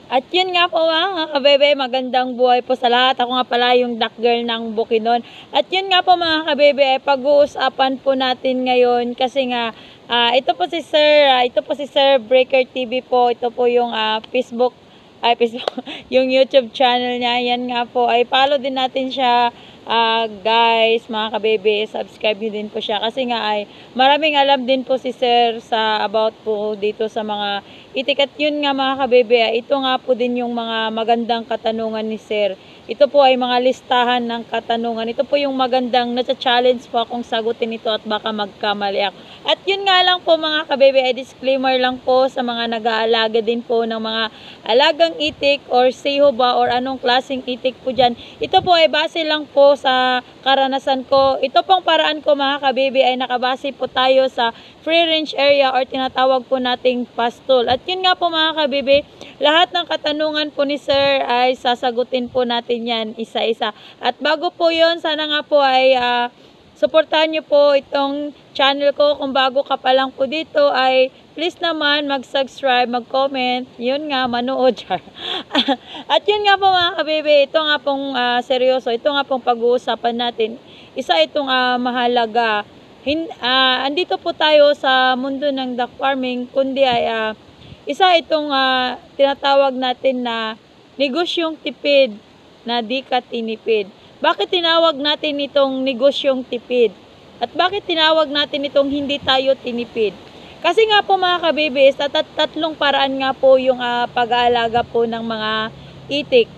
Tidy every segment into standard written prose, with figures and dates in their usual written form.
At yun nga po mga kabebe, magandang buhay po sa lahat. Ako nga pala yung duck girl ng Bukidnon. At yun nga po mga kabebe, pag-uusapan po natin ngayon kasi nga ito po si Sir Breaker TV po. Ito po yung Facebook, yung YouTube channel niya. Yan nga po, ay follow din natin siya. Guys, mga kabebe, subscribe nyo din po siya kasi nga ay maraming alam din po si Sir sa about po dito sa mga itik. At yun nga mga kabebe, ito nga po din yung mga magandang katanungan ni Sir. Ito po ay mga listahan ng katanungan. Ito po yung magandang nasa-challenge po akong sagutin ito at baka magkamali ako. At yun nga lang po mga kabebe, ay disclaimer lang po sa mga nag-aalaga din po ng mga alagang itik or siho ba or anong klaseng itik po dyan. Ito po ay base lang po sa karanasan ko. Ito pong paraan ko mga kabebe ay nakabase po tayo sa free range area or tinatawag po nating pastol. At yun nga po mga kabebe, lahat ng katanungan po ni Sir ay sasagutin po natin yan isa-isa. At bago po yun, sana nga po ay suportahan nyo po itong channel ko. Kung bago ka pa lang po dito ay please naman mag-subscribe, mag-comment. Yun nga, manood. At yun nga po mga kabebe, ito nga pong seryoso. Ito nga pong pag-uusapan natin. Isa itong mahalaga. Andito po tayo sa mundo ng duck farming, kundi ay isa itong tinatawag natin na negosyong tipid na di ka tinipid. Bakit tinawag natin itong negosyong tipid? At bakit tinawag natin itong hindi tayo tinipid? Kasi nga po mga kabebe, sa tatlong paraan nga po yung pag-aalaga po ng mga itik.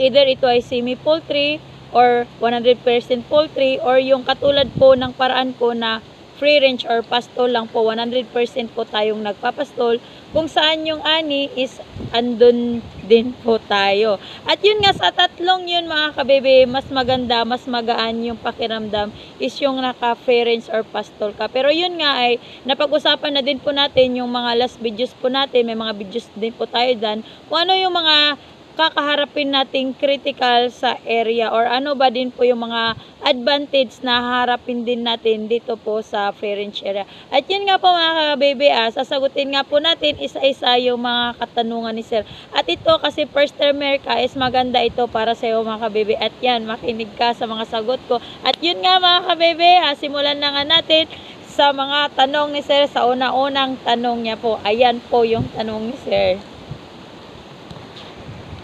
Either ito ay semi-poultry or 100% poultry or yung katulad po ng paraan ko na free range or pastol lang po, 100% po tayong nagpapastol, kung saan yung ani is andun din po tayo. At yun nga, sa tatlong yun mga kabebe, mas maganda, mas magaan yung pakiramdam is yung naka free range or pastol ka. Pero yun nga ay napag-usapan na din po natin yung mga last videos po natin, may mga videos din po tayo dyan, kung ano yung mga kakaharapin nating critical sa area or ano ba din po yung mga advantage na harapin din natin dito po sa free range area. At yun nga po mga kabebe, sasagutin nga po natin isa-isa yung mga katanungan ni Sir. At ito kasi first termer ka is maganda ito para sa iyo mga kabebe. At yan, makinig ka sa mga sagot ko. At yun nga mga kabebe, simulan na nga natin sa mga tanong ni Sir. Sa una-unang tanong niya po, ayan po yung tanong ni Sir.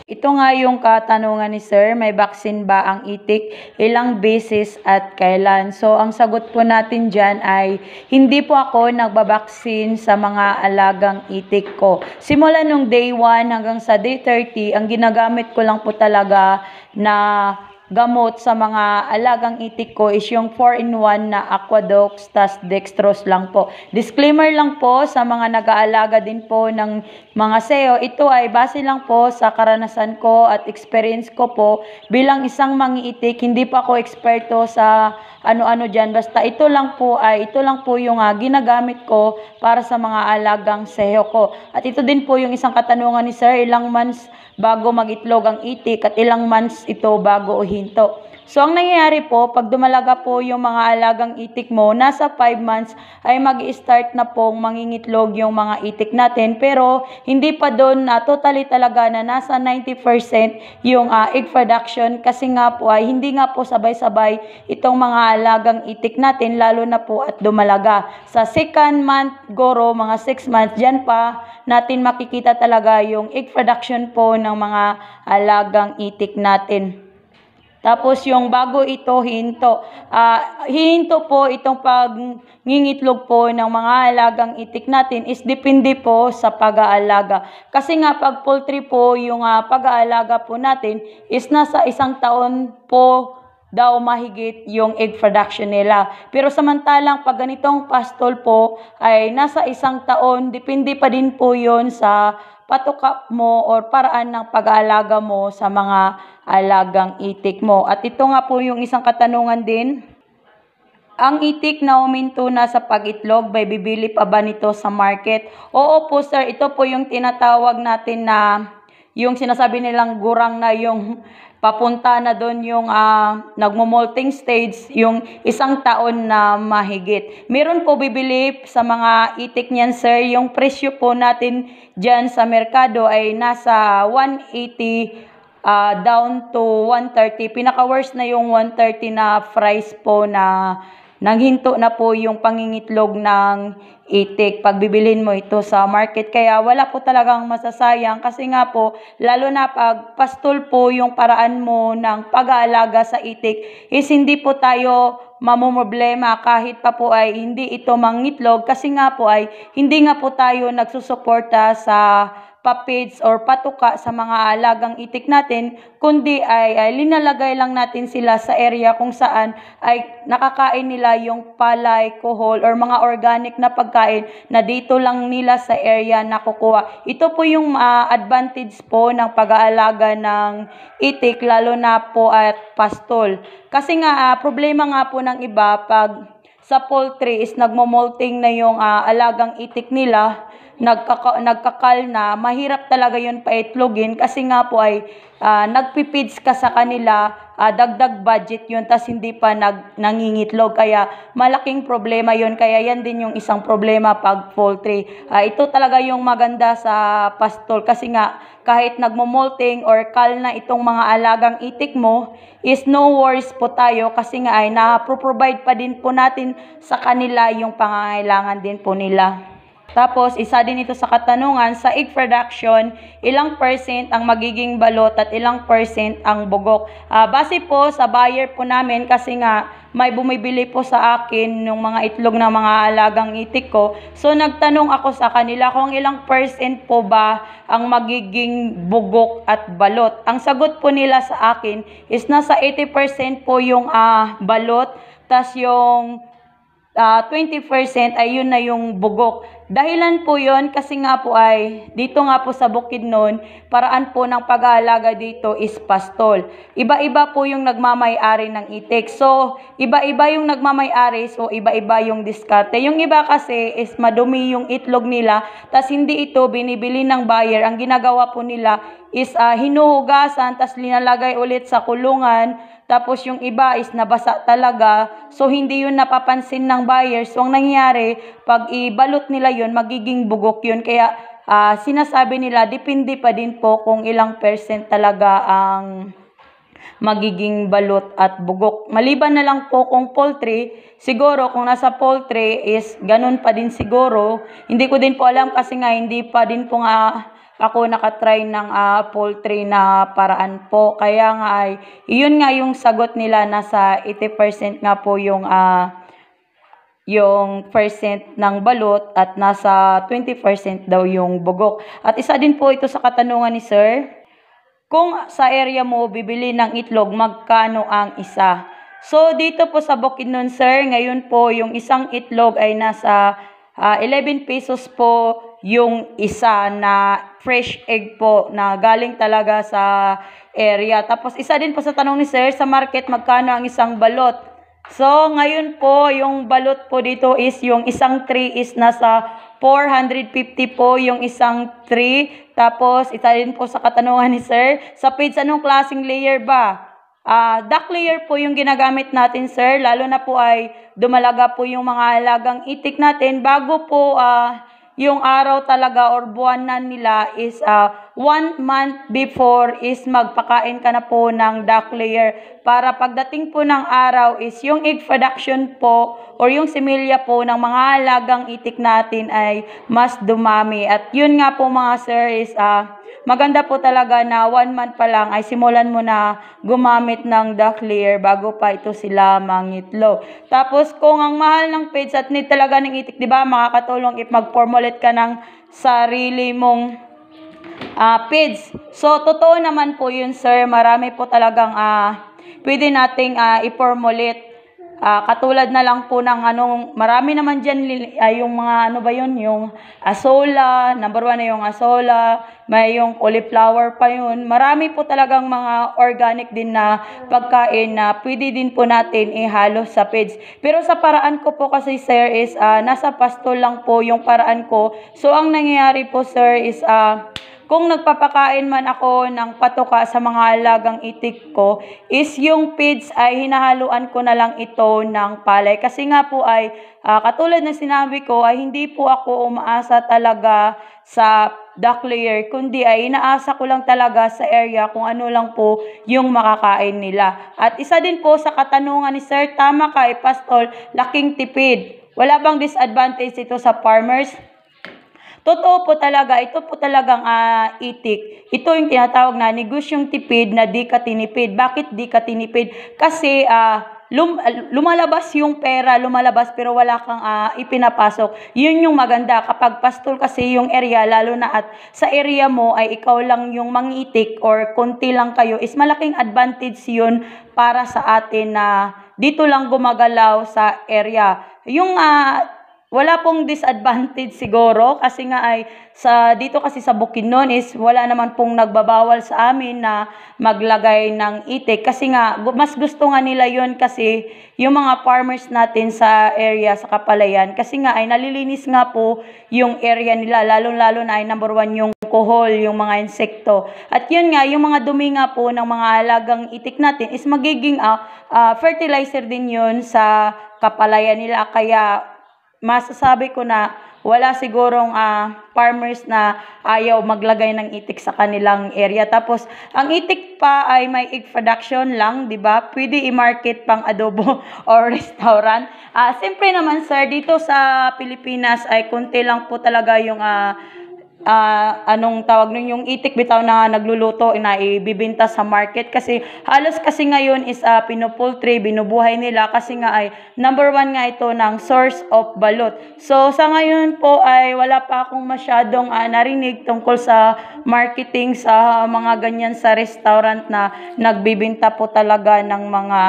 Ito nga yung katanungan ni Sir, may vaccine ba ang itik? Ilang beses at kailan? So, ang sagot po natin dyan ay hindi po ako nagbabaksin sa mga alagang itik ko. Simula nung day 1 hanggang sa day 30, ang ginagamit ko lang po talaga na gamot sa mga alagang itik ko is yung 4-in-1 na Aquadox tas dextrose lang po. Disclaimer lang po sa mga nag-aalaga din po ng mga SEO, ito ay base lang po sa karanasan ko at experience ko po bilang isang mangiitik. Hindi pa ako eksperto sa ano-ano dyan. Basta ito lang po yung ginagamit ko para sa mga alagang SEO ko. At ito din po yung isang katanungan ni Sir, ilang months bago mag-itlog ang itik at ilang months ito bago uhinto. So, ang nangyayari po, pag dumalaga po yung mga alagang itik mo, nasa 5 months ay mag-i-start na pong mangingitlog yung mga itik natin. Pero, hindi pa doon na totally talaga na nasa 90% yung egg production. Kasi nga po ay hindi nga po sabay-sabay itong mga alagang itik natin, lalo na po at dumalaga. Sa second month, goro, mga 6 months, dyan pa natin makikita talaga yung egg production po ng mga alagang itik natin. Tapos yung bago ito hinto, hihinto po itong pagningitlog po ng mga alagang itik natin is depende po sa pag-aalaga. Kasi nga pag poultry po yung pag-aalaga po natin is nasa 1 taon po daw mahigit yung egg production nila. Pero samantalang pag ganitong pastol po ay nasa 1 taon, depende pa din po yon sa patukap mo or paraan ng pag-aalaga mo sa mga alagang itik mo. At ito nga po yung isang katanungan din. Ang itik na uminto na sa pag-itlog, may bibili pa ba nito sa market? Oo po sir, ito po yung tinatawag natin na yung sinasabi nilang gurang na yung papunta na doon yung nagmo-molting stage, yung 1 taon na mahigit. Meron po bibili sa mga itik niyan, sir. Yung presyo po natin dyan sa merkado ay nasa 180 down to 130. Pinaka-worst na yung 130 na price po na nanghinto na po yung pangingitlog ng itik pag bibilhin mo ito sa market. Kaya wala po talagang masasayang kasi nga po, lalo na pag pastol po yung paraan mo ng pag-aalaga sa itik is hindi po tayo mamumroblema kahit pa po ay hindi ito mangitlog kasi nga po ay hindi nga po tayo nagsusuporta sa pa-feeds or patuka sa mga alagang itik natin, kundi ay linalagay lang natin sila sa area kung saan ay nakakain nila yung palay, kohol, or mga organic na pagkain na dito lang nila sa area nakukuha. Ito po yung advantage po ng pag-aalaga ng itik, lalo na po at pastol. Kasi nga, problema nga po ng iba, pag sa poultry is nagmo-molting na yung alagang itik nila, nagkakal na, mahirap talaga yun paitlogin kasi nga po ay nagpipids ka sa kanila, dagdag budget yun, tas hindi pa nangingitlog, kaya malaking problema yun. Kaya yan din yung isang problema pag poultry. Ito talaga yung maganda sa pastol kasi nga kahit nagmo-molting or kal na itong mga alagang itik mo, is no worries po tayo kasi nga ay na-provide pa din po natin sa kanila yung pangangailangan din po nila. Tapos, isa din ito sa katanungan, sa egg production, ilang % ang magiging balot at ilang % ang bugok? Base po sa buyer po namin kasi nga may bumibili po sa akin yung mga itlog ng mga alagang itik ko. So, nagtanong ako sa kanila kung ilang % po ba ang magiging bugok at balot. Ang sagot po nila sa akin is nasa 80% po yung balot, tas yung 20% ay yun na yung bugok. Dahilan po yun kasi nga po ay dito nga po sa Bukidnon, paraan po ng pag-aalaga dito is pastol. Iba-iba po yung nagmamay-ari ng itik. So, iba-iba yung nagmamay-ari, so iba-iba yung diskarte. Yung iba kasi is madumi yung itlog nila, tas hindi ito binibili ng buyer. Ang ginagawa po nila is hinuhugasan, tas linalagay ulit sa kulungan. Tapos yung iba is nabasa talaga. So, hindi yun napapansin ng buyer. So, ang nangyayari, pag ibalot nila yun, magiging bugok yun. Kaya, sinasabi nila, depende pa din po kung ilang % talaga ang magiging balot at bugok. Maliban na lang po kung poultry, siguro kung nasa poultry is ganun pa din siguro. Hindi ko din po alam kasi nga hindi pa din po nga ako nakatry ng poultry na paraan po. Kaya nga ay, yun nga yung sagot nila, nasa 80% nga po yung percent ng balot at nasa 20% daw yung bugok. At isa din po ito sa katanungan ni sir, kung sa area mo bibili ng itlog, magkano ang isa? So, dito po sa Bukidnon, sir, ngayon po yung isang itlog ay nasa 11 pesos po yung isa na fresh egg po na galing talaga sa area. Tapos isa din po sa tanong ni sir, sa market magkano ang isang balot? So ngayon po yung balot po dito is yung isang tray is nasa 450 po yung isang tray. Tapos isa din po sa katanungan ni sir, sa feeds anong klaseng layer ba? Duck layer po yung ginagamit natin, sir. Lalo na po ay dumalaga po yung mga alagang itik natin bago po yung araw talaga or buwanan nila is 1 month before is magpakain ka na po ng duck layer. Para pagdating po ng araw is yung egg production po or yung similya po ng mga alagang itik natin ay mas dumami. At yun nga po mga sir is maganda po talaga na 1 month pa lang ay simulan mo na gumamit ng duck layer bago pa ito sila mangitlog. Tapos kung ang mahal ng feeds at need talaga ng itik, di ba, makakatulong if mag-formulate ka ng sarili mong feeds. So totoo naman po yun, sir. Marami po talagang pwede nating i-formulate. Katulad na lang po ng marami naman dyan yung mga yung asola, number 1 na yung asola, may yung cauliflower pa yun. Marami po talagang mga organic din na pagkain na pwede din po natin ihalo sa feeds. Pero sa paraan ko po kasi sir is nasa pastol lang po yung paraan ko. So ang nangyayari po sir is kung nagpapakain man ako ng patoka sa mga alagang itik ko, is yung feeds ay hinahaluan ko na lang ito ng palay. Kasi nga po ay katulad ng sinabi ko ay hindi po ako umaasa talaga sa duck layer, kundi ay inaasa ko lang talaga sa area kung ano lang po yung makakain nila. At isa din po sa katanungan ni Sir, tama ka Pastol, laking tipid. Wala bang disadvantage ito sa farmers? Totoo po talaga, ito po talagang itik. Ito yung tinatawag na negosyong tipid na di ka tinipid. Bakit di ka tinipid? Kasi lumalabas yung pera, lumalabas pero wala kang ipinapasok. Yun yung maganda. Kapag pastol kasi yung area, lalo na at sa area mo ay ikaw lang yung mangitik or konti lang kayo, is malaking advantage yun para sa atin na dito lang gumagalaw sa area. Yung wala pong disadvantage siguro kasi nga ay dito kasi sa Bukidnon is wala naman pong nagbabawal sa amin na maglagay ng itik kasi nga mas gusto nga nila yon kasi yung mga farmers natin sa area sa Kapalayan kasi nga ay nalilinis nga po yung area nila, lalo na ay number 1 yung kohol, yung mga insekto. At yun nga, yung mga dumi nga po ng mga alagang itik natin is magiging fertilizer din yun sa Kapalayan nila. Kaya masasabi ko na wala sigurong farmers na ayaw maglagay ng itik sa kanilang area. Tapos, ang itik pa ay may egg production lang, di ba? Pwede i-market pang adobo or restaurant. Siyempre naman, sir, dito sa Pilipinas ay konti lang po talaga yung anong tawag nun, yung itik bitaw na nagluluto na ibibenta sa market kasi halos kasi ngayon is pinupultry, binubuhay nila kasi nga ay number 1 nga ito ng source of balot. So sa ngayon po ay wala pa akong masyadong narinig tungkol sa marketing sa mga ganyan sa restaurant na nagbibenta po talaga ng mga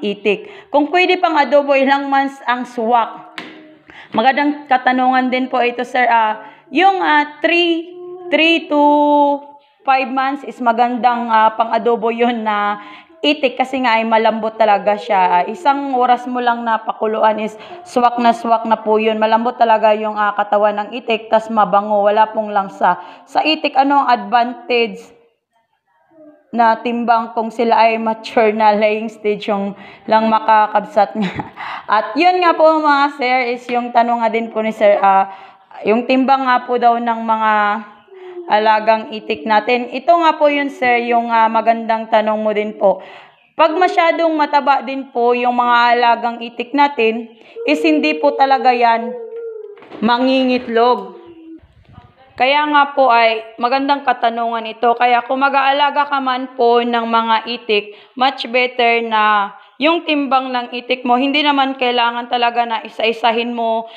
itik. Kung pwede pang adobo, ilang months ang suwak? Magandang katanungan din po ito, sir. Yung 3 to 5 months is magandang pang-adobo yun na itik kasi nga ay malambot talaga siya. Isang oras mo lang na pakuluan is swak na po yun. Malambot talaga yung katawan ng itik, tas mabango, wala pong langsa. Sa itik, ano ang advantage na timbang kung sila ay mature na laying stage yung lang makakabsat nga? At yun nga po mga sir is yung tanong nga din po ni sir, yung timbang nga po daw ng mga alagang itik natin. Ito nga po yun sir, yung magandang tanong mo din po. Pag masyadong mataba din po yung mga alagang itik natin, is hindi po talaga yan mangingitlog. Kaya nga po ay magandang katanungan ito. Kaya kung mag-aalaga ka man po ng mga itik, much better na yung timbang ng itik mo, hindi naman kailangan talaga na isa-isahin mo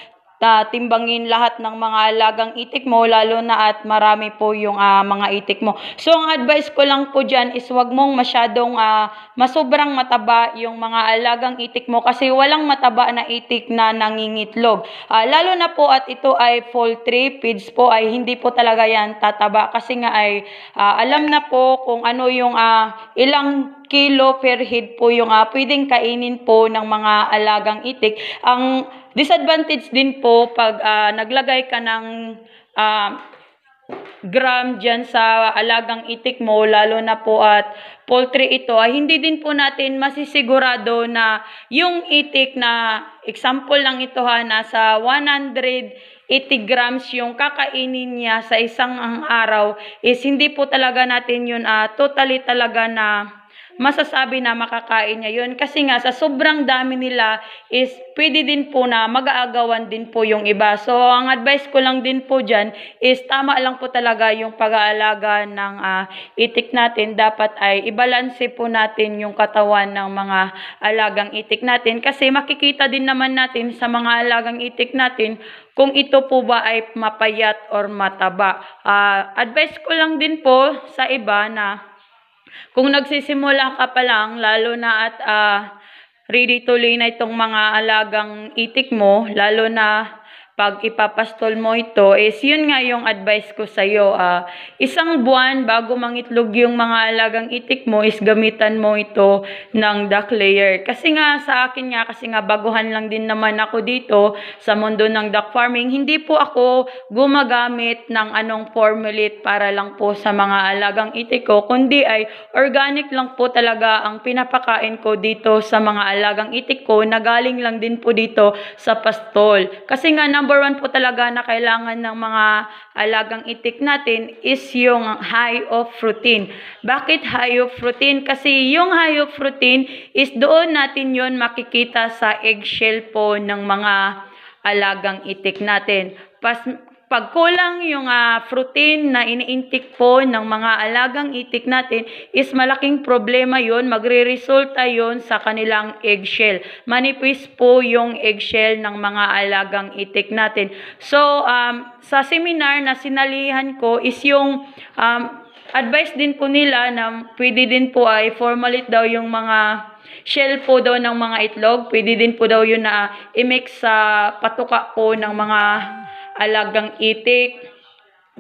timbangin lahat ng mga alagang itik mo, lalo na at marami po yung mga itik mo. So, ang advice ko lang po dyan is wag mong masyadong masobrang mataba yung mga alagang itik mo kasi walang mataba na itik na nangingitlog. Lalo na po at ito ay poultry feeds po ay hindi po talaga yan tataba kasi nga ay alam na po kung ano yung ilang kilo per head po yung pwedeng kainin po ng mga alagang itik. Ang disadvantage din po pag naglagay ka ng gram dyan sa alagang itik mo, lalo na po at poultry ito, ay hindi din po natin masisigurado na yung itik na, example lang ito nasa 180 grams yung kakainin niya sa isang araw, is hindi po talaga natin yun totally talaga na masasabi na makakain niya yun. Kasi nga, sa sobrang dami nila is pwede din po na mag-aagawan din po yung iba. So, ang advice ko lang din po dyan is tama lang po talaga yung pag-aalaga ng itik natin. Dapat ay ibalanse po natin yung katawan ng mga alagang itik natin. Kasi makikita din naman natin sa mga alagang itik natin kung ito po ba ay mapayat or mataba. Advice ko lang din po sa iba na kung nagsisimula ka pa lang, lalo na at ready to lay na itong mga alagang itik mo, lalo na pag ipapastol mo ito, is yun nga yung advice ko sa'yo. Isang buwan bago mangitlog yung mga alagang itik mo, is gamitan mo ito ng duck layer. Kasi nga sa akin nga, kasi nga baguhan lang din naman ako dito sa mundo ng duck farming, hindi po ako gumagamit ng anong formulate para lang po sa mga alagang itik ko, kundi ay organic lang po talaga ang pinapakain ko dito sa mga alagang itik ko, na galing lang din po dito sa pastol. Kasi nga number 1 po talaga na kailangan ng mga alagang itik natin is yung high of protein. Bakit high of protein? Kasi yung high of protein is doon natin yon makikita sa eggshell po ng mga alagang itik natin. Pag kulang yung protein na iniintik po ng mga alagang itik natin, is malaking problema yon, magre-resulta yon sa kanilang eggshell. Manipis po yung eggshell ng mga alagang itik natin. So, sa seminar na sinalihan ko is yung advice din po nila na pwede din po ay formulate daw yung mga shell po daw ng mga itlog. Pwede din po daw yun na i-mix sa patuka po ng mga alagang itik.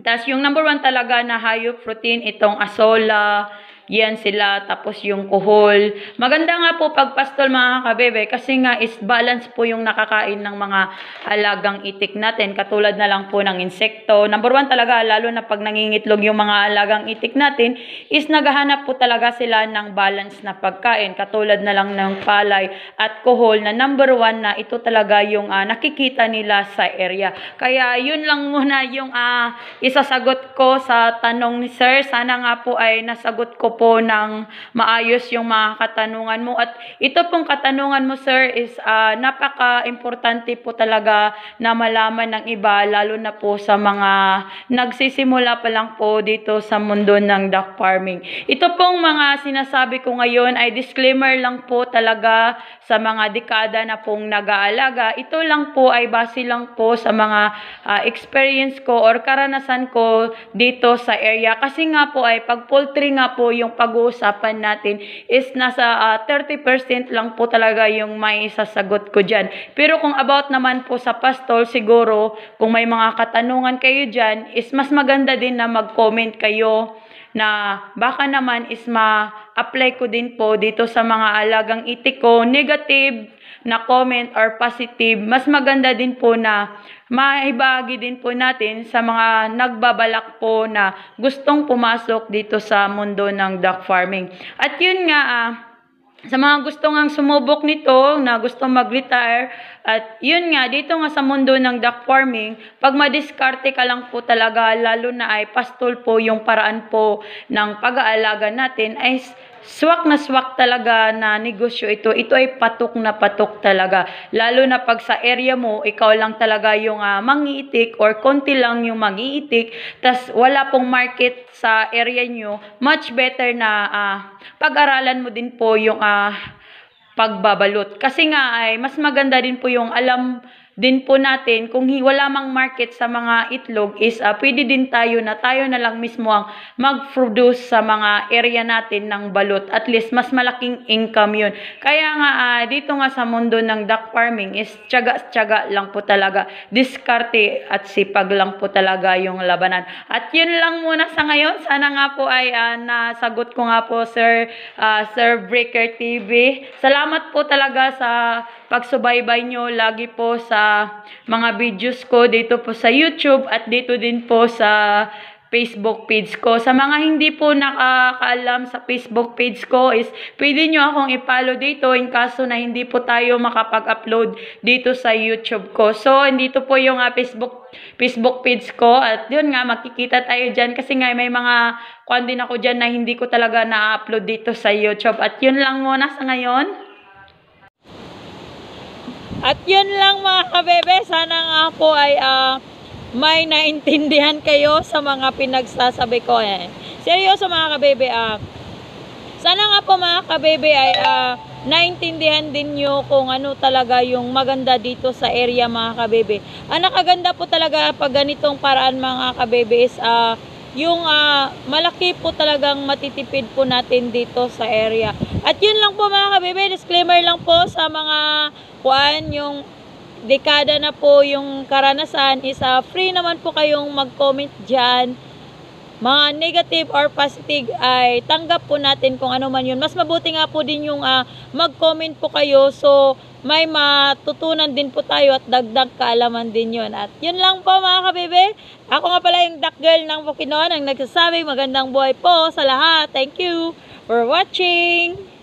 Tapos yung number 1 talaga na high protein, itong asola, yan sila, tapos yung kuhol. Maganda nga po pagpastol mga kabebe, kasi nga is balance po yung nakakain ng mga alagang itik natin, katulad na lang po ng insekto. Number 1 talaga, lalo na pag nangingitlog yung mga alagang itik natin, is naghahanap po talaga sila ng balance na pagkain, katulad na lang ng palay at kuhol, na number 1 na ito talaga yung nakikita nila sa area. Kaya yun lang muna yung isasagot ko sa tanong ni Sir. Sana nga po ay nasagot ko po ng maayos yung mga katanungan mo. At ito pong katanungan mo, Sir, is napaka-importante po talaga na malaman ng iba, lalo na po sa mga nagsisimula pa lang po dito sa mundo ng duck farming. Ito pong mga sinasabi ko ngayon ay disclaimer lang po talaga sa mga dekada na pong nag-aalaga. Ito lang po ay base lang po sa mga experience ko or karanasan ko dito sa area. Kasi nga po ay pag poultry nga po yung pag-uusapan natin, is nasa 30% lang po talaga yung may isasagot ko dyan. Pero kung about naman po sa pastol, siguro kung may mga katanungan kayo dyan, is mas maganda din na mag-comment kayo, na baka naman is ma-apply ko din po dito sa mga alagang itik ko. Negative na comment or positive, mas maganda din po na maibahagi din po natin sa mga nagbabalak po na gustong pumasok dito sa mundo ng duck farming. At yun nga, sa mga gusto ngang sumubok nito, na gusto mag-retire, at yun nga, dito nga sa mundo ng duck farming, pag madiskarte ka lang po talaga, lalo na ay pastol po yung paraan po ng pag-aalaga natin, ay swak na swak talaga na negosyo ito. Ito ay patok na patok talaga. Lalo na pag sa area mo, ikaw lang talaga yung mangiitik or konti lang yung mangiitik, tas wala pong market sa area nyo, much better na pag-aralan mo din po yung pagbabalot. Kasi nga ay mas maganda din po yung alam din po natin, kung wala mang market sa mga itlog, is pwede din tayo na lang mismo ang mag-produce sa mga area natin ng balot. At least mas malaking income yun. Kaya nga dito nga sa mundo ng duck farming is tiyaga-tiyaga lang po talaga. Diskarte at sipag lang po talaga yung labanan. At yun lang muna sa ngayon. Sana nga po ay nasagot ko nga po, Sir Breaker TV. Salamat po talaga sa pagsubaybay nyo lagi po sa mga videos ko dito po sa YouTube at dito din po sa Facebook page ko. Sa mga hindi po nakakaalam sa Facebook page ko, is pwede nyo akong i-follow dito in kaso na hindi po tayo makapag-upload dito sa YouTube ko. So, dito po yung Facebook page ko, at yun nga, makikita tayo dyan kasi nga may mga kuwan din ako dyan na hindi ko talaga na-upload dito sa YouTube. At yun lang muna sa ngayon. At yun lang mga kabebe, sana nga po ay may naintindihan kayo sa mga pinagsasabi ko. Seryoso mga kabebe, sana nga po mga kabebe ay naintindihan din nyo kung ano talaga yung maganda dito sa area mga kabebe. Ang nakaganda po talaga pag ganitong paraan mga kabebe is yung malaki po talagang matitipid po natin dito sa area. At yun lang po mga kabebe, disclaimer lang po sa mga yung dekada na po yung karanasan, free naman po kayong mag-comment dyan. Mga negative or positive ay tanggap po natin kung ano man yun. Mas mabuti nga po din yung mag-comment po kayo, so may matutunan din po tayo at dagdag kaalaman din yun. At yun lang po mga kabebe. Ako nga pala yung duck girl ng Bukidnon ang nagsasabi magandang buhay po sa lahat. Thank you for watching!